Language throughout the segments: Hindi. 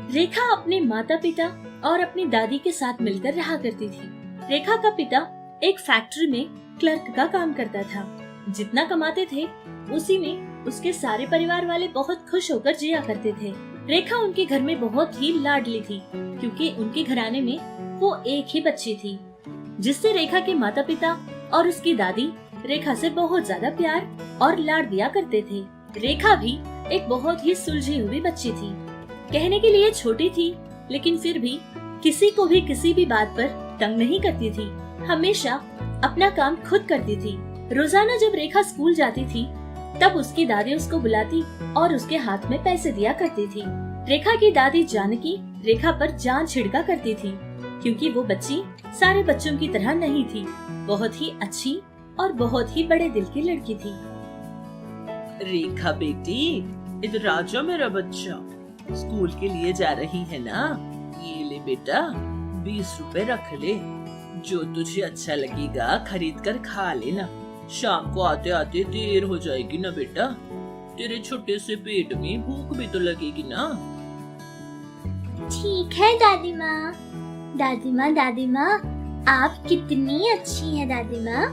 रेखा अपने माता पिता और अपनी दादी के साथ मिलकर रहा करती थी। रेखा का पिता एक फैक्ट्री में क्लर्क का काम करता था। जितना कमाते थे उसी में उसके सारे परिवार वाले बहुत खुश होकर जिया करते थे। रेखा उनके घर में बहुत ही लाडली थी क्योंकि उनके घराने में वो एक ही बच्ची थी, जिससे रेखा के माता पिता और उसकी दादी रेखा से बहुत ज्यादा प्यार और लाड दिया करते थे। रेखा भी एक बहुत ही सुलझी हुई बच्ची थी। कहने के लिए छोटी थी, लेकिन फिर भी किसी को भी किसी भी बात पर तंग नहीं करती थी। हमेशा अपना काम खुद करती थी। रोजाना जब रेखा स्कूल जाती थी तब उसकी दादी उसको बुलाती और उसके हाथ में पैसे दिया करती थी। रेखा की दादी जानकी रेखा पर जान छिड़का करती थी क्योंकि वो बच्ची सारे बच्चों की तरह नहीं थी। बहुत ही अच्छी और बहुत ही बड़े दिल की लड़की थी। रेखा बेटी, इधर आ जा मेरा बच्चा। स्कूल के लिए जा रही है ना? ये ले बेटा, 20 रुपए रख ले। जो तुझे अच्छा लगेगा खरीद कर खा लेना। शाम को आते आते देर हो जाएगी ना बेटा। तेरे छोटे से पेट में भूख भी तो लगेगी ना। ठीक है दादी माँ। दादी माँ, आप कितनी अच्छी हैं दादी माँ।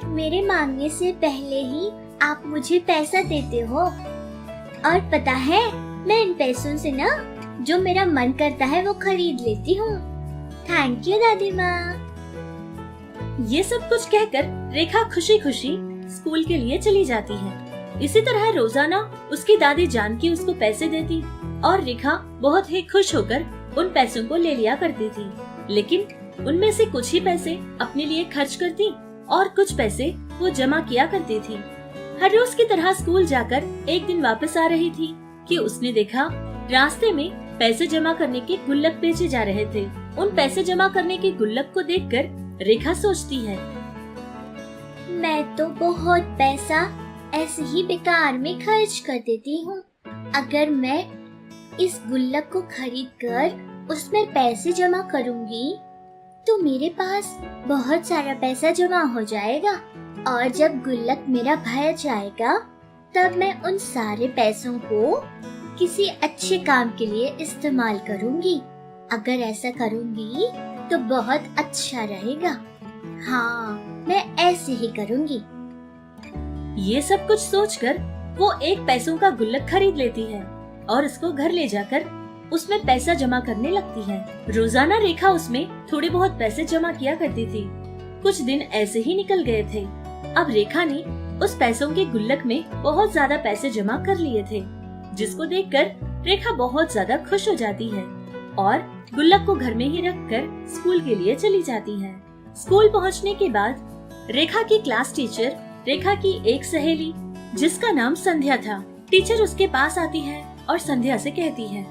मेरे मांगने से पहले ही आप मुझे पैसा देते हो, और पता है मैं इन पैसों से ना जो मेरा मन करता है वो खरीद लेती हूँ। थैंक यू दादी माँ। ये सब कुछ कहकर रेखा खुशी खुशी स्कूल के लिए चली जाती है। इसी तरह रोजाना उसकी दादी जानकी उसको पैसे देती और रेखा बहुत ही खुश होकर उन पैसों को ले लिया करती थी। लेकिन उनमें से कुछ ही पैसे अपने लिए खर्च करती और कुछ पैसे वो जमा किया करती थी। हर रोज की तरह स्कूल जाकर एक दिन वापस आ रही थी कि उसने देखा रास्ते में पैसे जमा करने के गुल्लक बेचे जा रहे थे। उन पैसे जमा करने के गुल्लक को देखकर रेखा सोचती है, मैं तो बहुत पैसा ऐसे ही बेकार में खर्च कर देती हूँ। अगर मैं इस गुल्लक को खरीद कर उसमें पैसे जमा करूँगी तो मेरे पास बहुत सारा पैसा जमा हो जाएगा, और जब गुल्लक मेरा भर जाएगा तब मैं उन सारे पैसों को किसी अच्छे काम के लिए इस्तेमाल करूँगी। अगर ऐसा करूँगी तो बहुत अच्छा रहेगा। हाँ, मैं ऐसे ही करूँगी। ये सब कुछ सोचकर वो एक पैसों का गुल्लक खरीद लेती है और उसको घर ले जाकर उसमें पैसा जमा करने लगती है। रोजाना रेखा उसमें थोड़े बहुत पैसे जमा किया करती थी। कुछ दिन ऐसे ही निकल गए थे। अब रेखा ने उस पैसों के गुल्लक में बहुत ज्यादा पैसे जमा कर लिए थे, जिसको देखकर रेखा बहुत ज्यादा खुश हो जाती है और गुल्लक को घर में ही रखकर स्कूल के लिए चली जाती है। स्कूल पहुंचने के बाद रेखा की क्लास टीचर रेखा की एक सहेली जिसका नाम संध्या था, टीचर उसके पास आती है और संध्या से कहती है,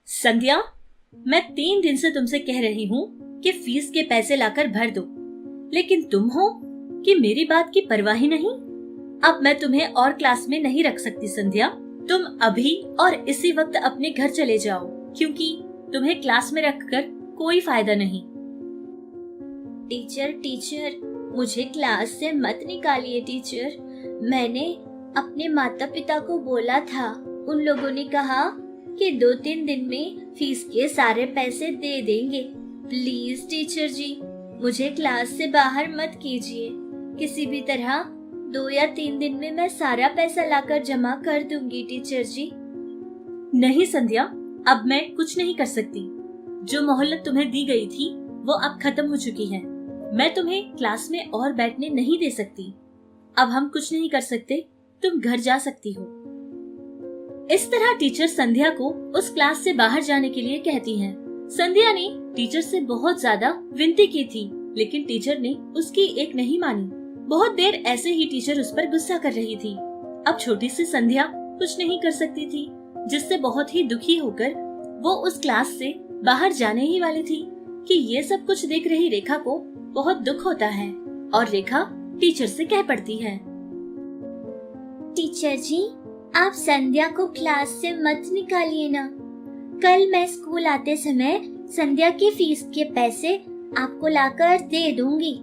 संध्या, मैं 3 दिन से तुमसे कह रही हूँ कि फीस के पैसे लाकर भर दो, लेकिन तुम हो कि मेरी बात की परवाह ही नहीं। अब मैं तुम्हें और क्लास में नहीं रख सकती संध्या। तुम अभी और इसी वक्त अपने घर चले जाओ, क्योंकि तुम्हें क्लास में रखकर कोई फायदा नहीं। टीचर, मुझे क्लास से मत निकालिए टीचर। मैंने अपने माता पिता को बोला था, उन लोगों ने कहा कि 2-3 दिन में फीस के सारे पैसे दे देंगे। प्लीज टीचर जी, मुझे क्लास से बाहर मत कीजिए। किसी भी तरह 2 या 3 दिन में मैं सारा पैसा लाकर जमा कर दूंगी टीचर जी। नहीं संध्या, अब मैं कुछ नहीं कर सकती। जो मोहलत तुम्हें दी गई थी वो अब खत्म हो चुकी है। मैं तुम्हें क्लास में और बैठने नहीं दे सकती। अब हम कुछ नहीं कर सकते, तुम घर जा सकती हो। इस तरह टीचर संध्या को उस क्लास से बाहर जाने के लिए कहती हैं। संध्या ने टीचर से बहुत ज्यादा विनती की थी, लेकिन टीचर ने उसकी एक नहीं मानी। बहुत देर ऐसे ही टीचर उस पर गुस्सा कर रही थी। अब छोटी सी संध्या कुछ नहीं कर सकती थी, जिससे बहुत ही दुखी होकर वो उस क्लास से बाहर जाने ही वाली थी कि ये सब कुछ देख रही रेखा को बहुत दुख होता है और रेखा टीचर से कह पड़ती है, टीचर जी, आप संध्या को क्लास से मत निकालिए ना। कल मैं स्कूल आते समय संध्या की फीस के पैसे आपको लाकर दे दूंगी।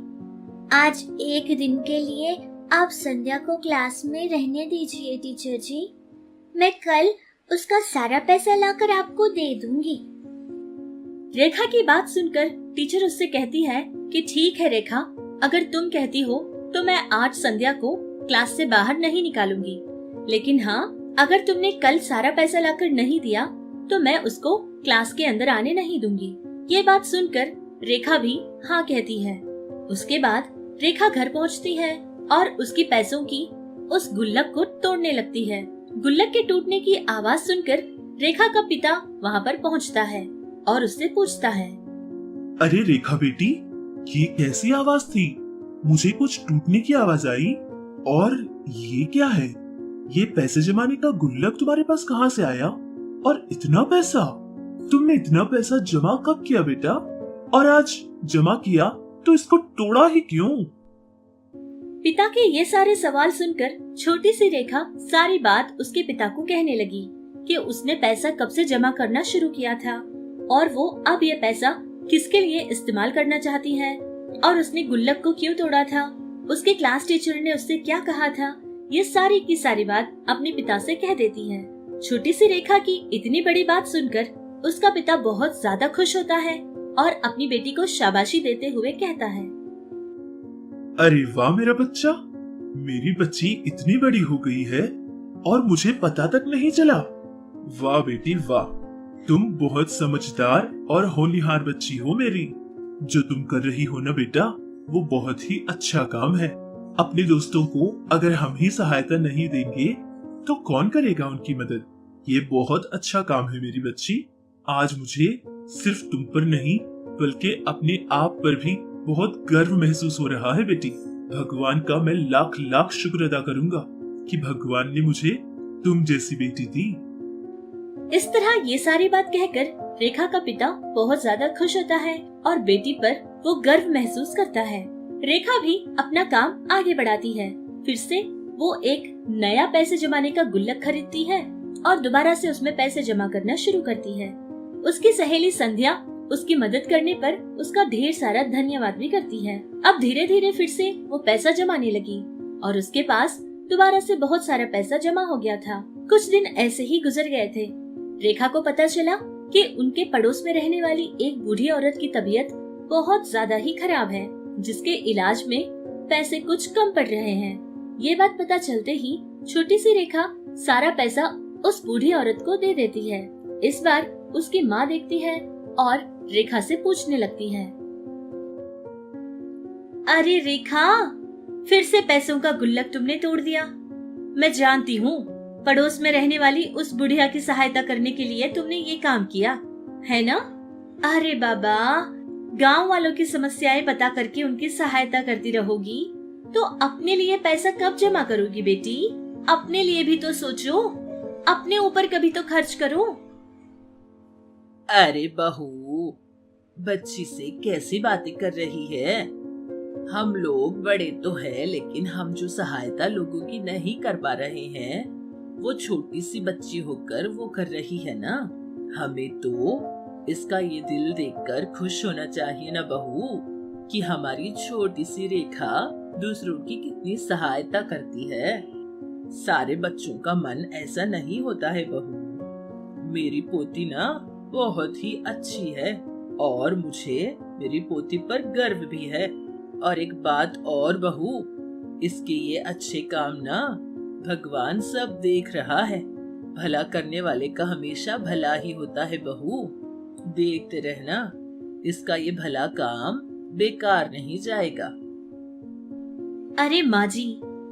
आज एक दिन के लिए आप संध्या को क्लास में रहने दीजिए टीचर जी। मैं कल उसका सारा पैसा लाकर आपको दे दूंगी। रेखा की बात सुनकर टीचर उससे कहती है कि ठीक है रेखा, अगर तुम कहती हो तो मैं आज संध्या को क्लास से बाहर नहीं निकालूंगी, लेकिन हाँ, अगर तुमने कल सारा पैसा लाकर नहीं दिया तो मैं उसको क्लास के अंदर आने नहीं दूंगी। ये बात सुनकर रेखा भी हाँ कहती है। उसके बाद रेखा घर पहुंचती है और उसकी पैसों की उस गुल्लक को तोड़ने लगती है। गुल्लक के टूटने की आवाज सुनकर रेखा का पिता वहाँ पर पहुँचता है और उससे पूछता है, अरे रेखा बेटी, ये कैसी आवाज थी? मुझे कुछ टूटने की आवाज आई। और ये क्या है? ये पैसे जमाने का गुल्लक तुम्हारे पास कहाँ से आया? और इतना पैसा? तुमने इतना पैसा जमा कब किया बेटा? और आज जमा किया तो इसको तोड़ा ही क्यों? पिता के ये सारे सवाल सुनकर छोटी सी रेखा सारी बात उसके पिता को कहने लगी कि उसने पैसा कब से जमा करना शुरू किया था और वो अब ये पैसा किसके लिए इस्तेमाल करना चाहती है और उसने गुल्लक को क्यों तोड़ा था, उसके क्लास टीचर ने उससे क्या कहा था। ये सारी की सारी बात अपने पिता से कह देती है। छोटी सी रेखा की इतनी बड़ी बात सुनकर उसका पिता बहुत ज्यादा खुश होता है और अपनी बेटी को शाबाशी देते हुए कहता है, अरे वाह मेरा बच्चा, मेरी बच्ची इतनी बड़ी हो गई है और मुझे पता तक नहीं चला। वाह बेटी वाह, तुम बहुत समझदार और होनहार बच्ची हो मेरी। जो तुम कर रही हो ना बेटा, वो बहुत ही अच्छा काम है। अपने दोस्तों को अगर हम ही सहायता नहीं देंगे तो कौन करेगा उनकी मदद? ये बहुत अच्छा काम है मेरी बच्ची। आज मुझे सिर्फ तुम पर नहीं बल्कि अपने आप पर भी बहुत गर्व महसूस हो रहा है बेटी। भगवान का मैं लाख लाख शुक्र अदा करूंगा कि भगवान ने मुझे तुम जैसी बेटी दी। इस तरह ये सारी बात कहकर रेखा का पिता बहुत ज्यादा खुश होता है और बेटी पर वो गर्व महसूस करता है। रेखा भी अपना काम आगे बढ़ाती है। फिर से वो एक नया पैसे जमाने का गुल्लक खरीदती है और दोबारा से उसमें पैसे जमा करना शुरू करती है। उसकी सहेली संध्या उसकी मदद करने पर उसका ढेर सारा धन्यवाद भी करती है। अब धीरे धीरे फिर से वो पैसा जमाने लगी और उसके पास दोबारा से बहुत सारा पैसा जमा हो गया था। कुछ दिन ऐसे ही गुजर गए थे। रेखा को पता चला कि उनके पड़ोस में रहने वाली एक बूढ़ी औरत की तबीयत बहुत ज्यादा ही खराब है, जिसके इलाज में पैसे कुछ कम पड़ रहे हैं। ये बात पता चलते ही छोटी सी रेखा सारा पैसा उस बूढ़ी औरत को दे देती है। इस बार उसकी माँ देखती है और रेखा से पूछने लगती है, अरे रेखा, फिर से पैसों का गुल्लक तुमने तोड़ दिया। मैं जानती हूँ पड़ोस में रहने वाली उस बुढ़िया की सहायता करने के लिए तुमने ये काम किया है ना? अरे बाबा, गांव वालों की समस्याएं पता करके उनकी सहायता करती रहोगी तो अपने लिए पैसा कब जमा करोगी बेटी? अपने लिए भी तो सोचो, अपने ऊपर कभी तो खर्च करो। अरे बहू, बच्ची से कैसी बातें कर रही है? हम लोग बड़े तो हैं, लेकिन हम जो सहायता लोगों की नहीं कर पा रहे हैं वो छोटी सी बच्ची होकर वो कर रही है ना। हमें तो इसका ये दिल देखकर खुश होना चाहिए ना बहू, कि हमारी छोटी सी रेखा दूसरों की कितनी सहायता करती है। सारे बच्चों का मन ऐसा नहीं होता है बहू। मेरी पोती ना बहुत ही अच्छी है और मुझे मेरी पोती पर गर्व भी है। और एक बात और बहू, इसके ये अच्छे काम ना भगवान सब देख रहा है। भला करने वाले का हमेशा भला ही होता है बहू। देखते रहना, इसका ये भला काम बेकार नहीं जाएगा। अरे माँ जी,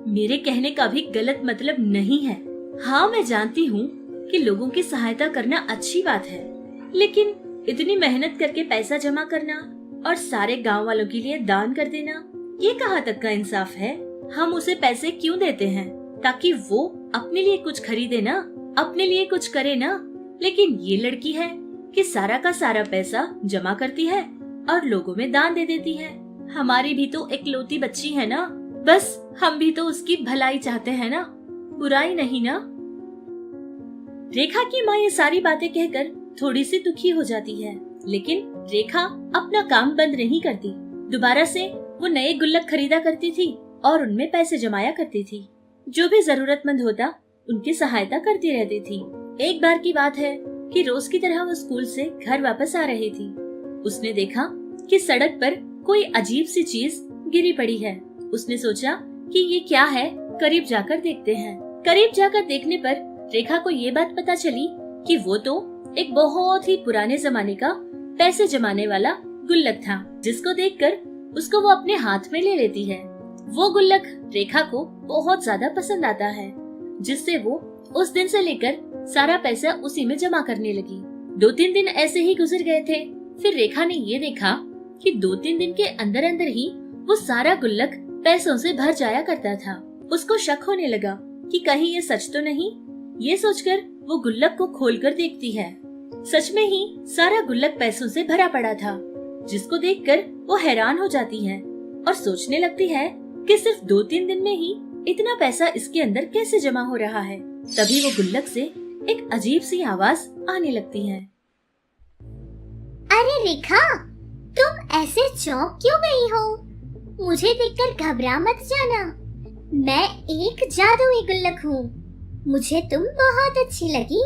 मेरे कहने का भी गलत मतलब नहीं है। हाँ, मैं जानती हूँ कि लोगों की सहायता करना अच्छी बात है, लेकिन इतनी मेहनत करके पैसा जमा करना और सारे गांव वालों के लिए दान कर देना, ये कहाँ तक का इंसाफ है? हम उसे पैसे क्यों देते हैं? ताकि वो अपने लिए कुछ खरीदे ना, अपने लिए कुछ करे ना। लेकिन ये लड़की है कि सारा का सारा पैसा जमा करती है और लोगों में दान दे देती है। हमारी भी तो इकलौती बच्ची है ना, बस हम भी तो उसकी भलाई चाहते हैं ना, बुराई नहीं ना। रेखा की माँ ये सारी बातें कहकर थोड़ी सी दुखी हो जाती है, लेकिन रेखा अपना काम बंद नहीं करती। दोबारा से वो नए गुल्लक खरीदा करती थी और उनमें पैसे जमाया करती थी। जो भी जरूरतमंद होता उनकी सहायता करती रहती थी। एक बार की बात है कि रोज की तरह वो स्कूल से घर वापस आ रही थी। उसने देखा कि सड़क पर कोई अजीब सी चीज गिरी पड़ी है। उसने सोचा कि ये क्या है, करीब जाकर देखते हैं। करीब जाकर देखने पर रेखा को ये बात पता चली कि वो तो एक बहुत ही पुराने जमाने का पैसे जमाने वाला गुल्लक था, जिसको देखकर उसको वो अपने हाथ में ले लेती है। वो गुल्लक रेखा को बहुत ज्यादा पसंद आता है, जिससे वो उस दिन से लेकर सारा पैसा उसी में जमा करने लगी। 2-3 दिन ऐसे ही गुजर गए थे। फिर रेखा ने ये देखा कि 2-3 दिन के अंदर अंदर ही वो सारा गुल्लक पैसों से भर जाया करता था। उसको शक होने लगा कि कहीं ये सच तो नहीं। ये सोचकर वो गुल्लक को खोलकर देखती है। सच में ही सारा गुल्लक पैसों से भरा पड़ा था, जिसको देखकर वो हैरान हो जाती है और सोचने लगती है कि सिर्फ 2-3 दिन में ही इतना पैसा इसके अंदर कैसे जमा हो रहा है। तभी वो गुल्लक से एक अजीब सी आवाज आने लगती है। अरे रेखा, तुम ऐसे चौंक क्यों गई हो? मुझे देखकर घबरा मत जाना। मैं एक जादुई गुल्लक हूँ। मुझे तुम बहुत अच्छी लगी।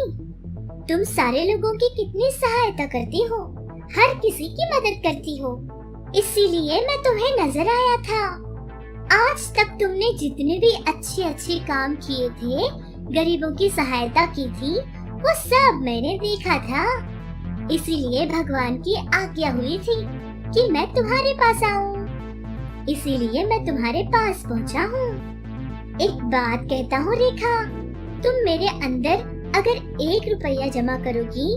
तुम सारे लोगों की कितनी सहायता करती हो, हर किसी की मदद करती हो, इसीलिए मैं तुम्हें नजर आया था। आज तक तुमने जितने भी अच्छे काम किए थे, गरीबों की सहायता की थी, वो सब मैंने देखा था। इसीलिए भगवान की आज्ञा हुई थी कि मैं तुम्हारे पास आऊं। इसीलिए मैं तुम्हारे पास पहुंचा हूँ। एक बात कहता हूँ रेखा, तुम मेरे अंदर अगर 1 रुपया जमा करोगी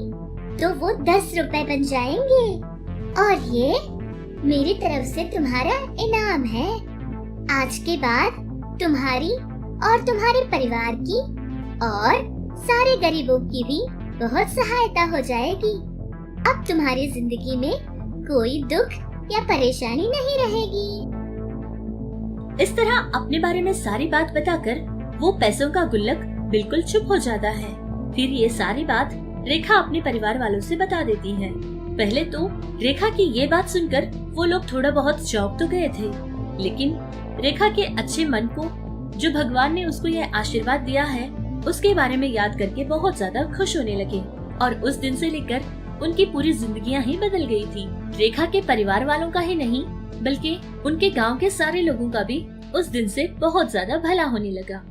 तो वो 10 रुपए बन जाएंगे, और ये मेरी तरफ से तुम्हारा इनाम है। आज के बाद तुम्हारी और तुम्हारे परिवार की और सारे गरीबों की भी बहुत सहायता हो जाएगी। अब तुम्हारी जिंदगी में कोई दुख या परेशानी नहीं रहेगी। इस तरह अपने बारे में सारी बात बताकर वो पैसों का गुल्लक बिल्कुल चुप हो जाता है। फिर ये सारी बात रेखा अपने परिवार वालों से बता देती है। पहले तो रेखा की ये बात सुनकर वो लोग थोड़ा बहुत चौंक तो गए थे, लेकिन रेखा के अच्छे मन को, जो भगवान ने उसको यह आशीर्वाद दिया है, उसके बारे में याद करके बहुत ज्यादा खुश होने लगे। और उस दिन से लेकर उनकी पूरी जिंदगियां ही बदल गई थी। रेखा के परिवार वालों का ही नहीं, बल्कि उनके गांव के सारे लोगों का भी उस दिन से बहुत ज्यादा भला होने लगा।